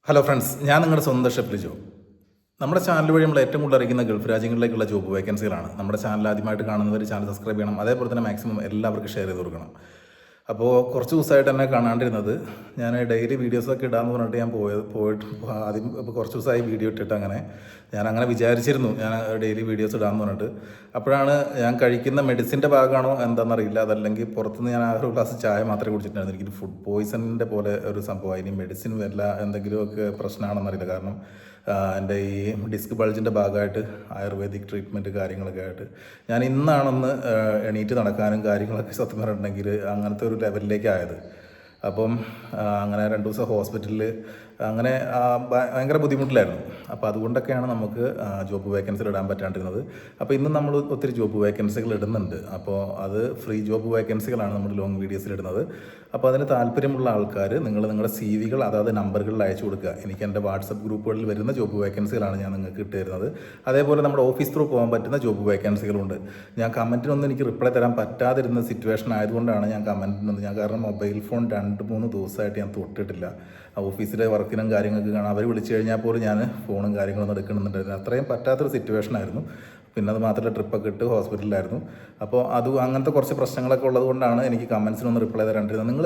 Hello friends, ഞാൻ നിങ്ങളുടെ സ്വന്തം ഷെഫ് ലിജോ. നമ്മുടെ ചാനൽ വഴി നമ്മൾ ഏറ്റവും കൂടുതൽ അറിയിക്കുന്ന ഗൾഫ് രാജ്യങ്ങളിലേക്കുള്ള ജോബ് വേക്കൻസികളാണ്. നമ്മുടെ ചാനൽ ആദ്യമായിട്ട് കാണുന്നവർ ചാനൽ സബ്സ്ക്രൈബ് ചെയ്യണം. അതേപോലെ തന്നെ മാക്സിമം എല്ലാവർക്കും ഷെയർ ചെയ്ത് കൊടുക്കണം. അപ്പോൾ കുറച്ച് ദിവസമായിട്ട് എന്നെ കാണാണ്ടിരുന്നത്, ഞാൻ ഡെയിലി വീഡിയോസൊക്കെ ഇടാമെന്ന് പറഞ്ഞിട്ട് ഞാൻ പോയിട്ട് ആദ്യം ഇപ്പോൾ കുറച്ച് ദിവസമായി വീഡിയോ ഇട്ടിട്ട് ഞാൻ അങ്ങനെ വിചാരിച്ചിരുന്നു ഞാൻ ഡെയിലി വീഡിയോസ് ഇടാമെന്ന് പറഞ്ഞിട്ട്. അപ്പോഴാണ് ഞാൻ കഴിക്കുന്ന മെഡിസിൻ്റെ ഭാഗമാണോ എന്താണെന്നറിയില്ല, അതല്ലെങ്കിൽ പുറത്തുനിന്ന് ഞാൻ ആ ഒരു ഗ്ലാസ് ചായ മാത്രമേ കുടിച്ചിട്ടുണ്ടായിരുന്നു. എനിക്ക് ഫുഡ് പോയിസണിൻ്റെ പോലെ ഒരു സംഭവമായി. ഇനി മെഡിസിൻ വല്ല എന്തെങ്കിലുമൊക്കെ പ്രശ്നമാണെന്നറിയില്ല. കാരണം എൻ്റെ ഈ ഡിസ്ക് ബൾജിൻ്റെ ഭാഗമായിട്ട് ആയുർവേദിക് ട്രീറ്റ്മെൻറ്റ് കാര്യങ്ങളൊക്കെ ആയിട്ട് ഞാൻ ഇന്നാണെന്ന് എണീറ്റ് നടക്കാനും കാര്യങ്ങളൊക്കെ സത്യം പറഞ്ഞിട്ടുണ്ടെങ്കിൽ അങ്ങനത്തെ ഒരു ലെവലിലേക്ക് ആയത്. അപ്പം അങ്ങനെ 2 ദിവസം ഹോസ്പിറ്റലിൽ അങ്ങനെ ഭയങ്കര ബുദ്ധിമുട്ടിലായിരുന്നു. അപ്പോൾ അതുകൊണ്ടൊക്കെയാണ് നമുക്ക് ജോബ് വേക്കൻസികൾ ഇടാൻ പറ്റാണ്ടിരുന്നത്. അപ്പോൾ ഇന്ന് നമ്മൾ ഒത്തിരി ജോബ് വേക്കൻസികൾ ഇടുന്നുണ്ട്. അപ്പോൾ അത് ഫ്രീ ജോബ് വേക്കൻസികളാണ് നമ്മൾ ലോങ് വീഡിയോസിൽ ഇടുന്നത്. അപ്പോൾ അതിന് താല്പര്യമുള്ള ആൾക്കാർ നിങ്ങളുടെ CV-കൾ അതായത് നമ്പറുകളിൽ അയച്ചു കൊടുക്കുക. എനിക്ക് എൻ്റെ വാട്സപ്പ് ഗ്രൂപ്പുകളിൽ വരുന്ന ജോബ് വേക്കൻസികളാണ് ഞാൻ നിങ്ങൾക്ക് ഇട്ട് തരുന്നത്. അതേപോലെ നമ്മുടെ ഓഫീസ് ത്രൂ പോകാൻ പറ്റുന്ന ജോബ് വേക്കൻസികളുണ്ട്. ഞാൻ കമൻറ്റിനൊന്നും എനിക്ക് റിപ്ലൈ തരാൻ പറ്റാതിരുന്ന സിറ്റുവേഷൻ ആയതുകൊണ്ടാണ് ഞാൻ കമൻറ്റിനൊന്നും കാരണം മൊബൈൽ ഫോൺ 2-3 ദിവസമായിട്ട് ഞാൻ തൊട്ടിട്ടില്ല. ഓഫീസിലെ വർക്കിനും കാര്യങ്ങൾക്ക് കാണാം. അവർ വിളിച്ചു കഴിഞ്ഞാൽ പോലും ഞാൻ ഫോണും കാര്യങ്ങളൊന്നും എടുക്കണമെന്നുണ്ടായിരുന്നു. അത്രയും പറ്റാത്തൊരു സിറ്റുവേഷനായിരുന്നു. പിന്നെ അത് മാത്രമല്ല, ട്രിപ്പൊക്കെ ഇട്ട് ഹോസ്പിറ്റലിലായിരുന്നു. അപ്പോൾ അങ്ങനത്തെ കുറച്ച് പ്രശ്നങ്ങളൊക്കെ ഉള്ളതുകൊണ്ടാണ് എനിക്ക് കമൻസിനൊന്നും റിപ്ലൈ തരാണ്ടിരുന്നത്. നിങ്ങൾ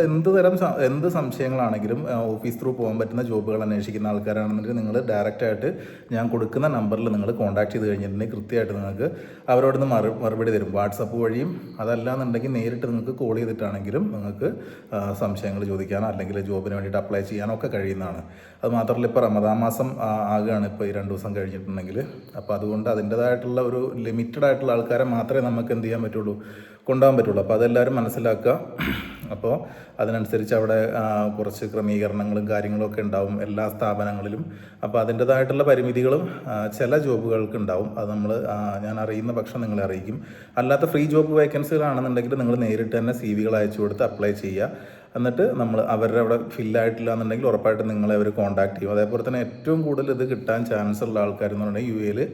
എന്ത് സംശയങ്ങളാണെങ്കിലും ഓഫീസ് ത്രൂ പോകാൻ പറ്റുന്ന ജോബുകൾ അന്വേഷിക്കുന്ന ആൾക്കാരാണെന്നുണ്ടെങ്കിൽ നിങ്ങൾ ഡയറക്റ്റായിട്ട് ഞാൻ കൊടുക്കുന്ന നമ്പറിൽ നിങ്ങൾ കോൺടാക്ട് ചെയ്ത് കഴിഞ്ഞിട്ടുണ്ടെങ്കിൽ കൃത്യമായിട്ട് നിങ്ങൾക്ക് അവരോടൊന്ന് മറുപടി തരും. വാട്സപ്പ് വഴിയും അതല്ലാന്നുണ്ടെങ്കിൽ നേരിട്ട് നിങ്ങൾക്ക് കോൾ ചെയ്തിട്ടാണെങ്കിലും നിങ്ങൾക്ക് സംശയങ്ങൾ ചോദിക്കാനോ അല്ലെങ്കിൽ ജോബിന് വേണ്ടിയിട്ട് അപ്ലൈ ചെയ്യാനോ ഒക്കെ കഴിയുന്നതാണ്. അത് മാത്രമല്ല, ഇപ്പോൾ റമദാൻ മാസം ആകുകയാണ് ഇപ്പോൾ ഈ 2 ദിവസം കഴിഞ്ഞിട്ടുണ്ടെങ്കിൽ. അപ്പോൾ അതുകൊണ്ട് അതിൻ്റേതായിട്ടുള്ള ഒരു ലിമിറ്റഡ് ആയിട്ടുള്ള ആൾക്കാരെ മാത്രമേ നമുക്ക് എന്ത് ചെയ്യാൻ പറ്റുള്ളൂ, കൊണ്ടുപോകാൻ പറ്റുള്ളൂ. അപ്പോൾ അതെല്ലാവരും മനസ്സിലാക്കുക. അപ്പോൾ അതിനനുസരിച്ച് അവിടെ കുറച്ച് ക്രമീകരണങ്ങളും കാര്യങ്ങളൊക്കെ ഉണ്ടാവും എല്ലാ സ്ഥാപനങ്ങളിലും. അപ്പോൾ അതിൻ്റേതായിട്ടുള്ള പരിമിതികളും ചില ജോബുകൾക്ക് ഉണ്ടാവും. അത് ഞാൻ അറിയുന്ന പക്ഷം നിങ്ങളെ അറിയിക്കും. അല്ലാത്ത ഫ്രീ ജോബ് വേക്കൻസികളാണെന്നുണ്ടെങ്കിൽ നിങ്ങൾ നേരിട്ട് തന്നെ CV-കൾ അയച്ചു കൊടുത്ത് അപ്ലൈ ചെയ്യുക. എന്നിട്ട് അവരുടെ അവിടെ ഫില്ലായിട്ടില്ല എന്നുണ്ടെങ്കിൽ ഉറപ്പായിട്ട് നിങ്ങളെ അവർ കോൺടാക്ട് ചെയ്യും. അതേപോലെ തന്നെ ഏറ്റവും കൂടുതൽ ഇത് കിട്ടാൻ ചാൻസ് ഉള്ള ആൾക്കാരെന്ന് പറഞ്ഞാൽ UAE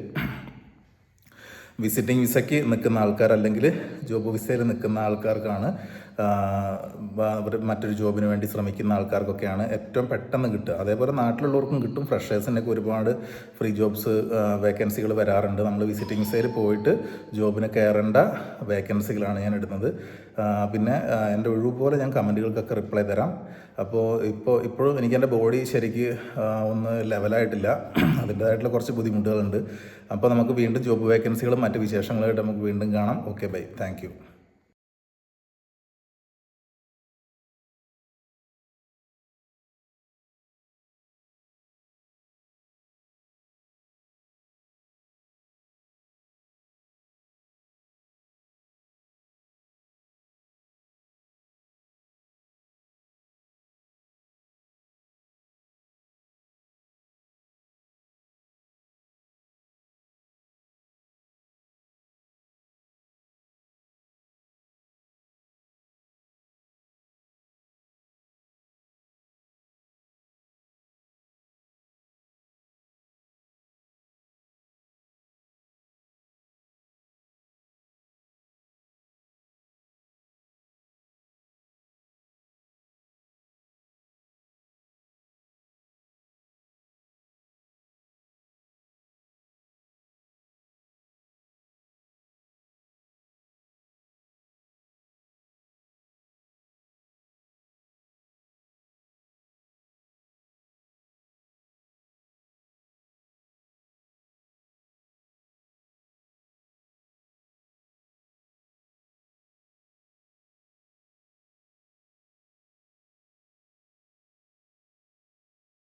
വിസിറ്റിംഗ് വിസയ്ക്ക് നിൽക്കുന്ന ആൾക്കാർ അല്ലെങ്കിൽ ജോബ് വിസയിൽ നിൽക്കുന്ന ആൾക്കാർക്കാണ്. മറ്റൊരു ജോബിന് വേണ്ടി ശ്രമിക്കുന്ന ആൾക്കാർക്കൊക്കെയാണ് ഏറ്റവും പെട്ടെന്ന് കിട്ടുക. അതേപോലെ നാട്ടിലുള്ളവർക്കും കിട്ടും. ഫ്രഷേഴ്സിനൊക്കെ ഒരുപാട് ഫ്രീ ജോബ്സ് വേക്കൻസികൾ വരാറുണ്ട്. നമ്മൾ വിസിറ്റിംഗ് വിസയിൽ പോയിട്ട് ജോബിന് കയറേണ്ട വേക്കൻസികളാണ് ഞാൻ ഇടുന്നത്. പിന്നെ എൻ്റെ ഒഴിവ് പോലെ ഞാൻ കമൻറ്റുകൾക്കൊക്കെ റിപ്ലൈ തരാം. അപ്പോൾ ഇപ്പോഴും എനിക്ക് എൻ്റെ ബോഡി ശരിക്ക് ഒന്ന് ലെവലായിട്ടില്ല. അതിൻ്റേതായിട്ടുള്ള കുറച്ച് ബുദ്ധിമുട്ടുകളുണ്ട്. അപ്പോൾ നമുക്ക് വീണ്ടും ജോബ് വേക്കൻസികളും മറ്റ് വിശേഷങ്ങളായിട്ട് നമുക്ക് വീണ്ടും കാണാം. Okay, bye, thank U.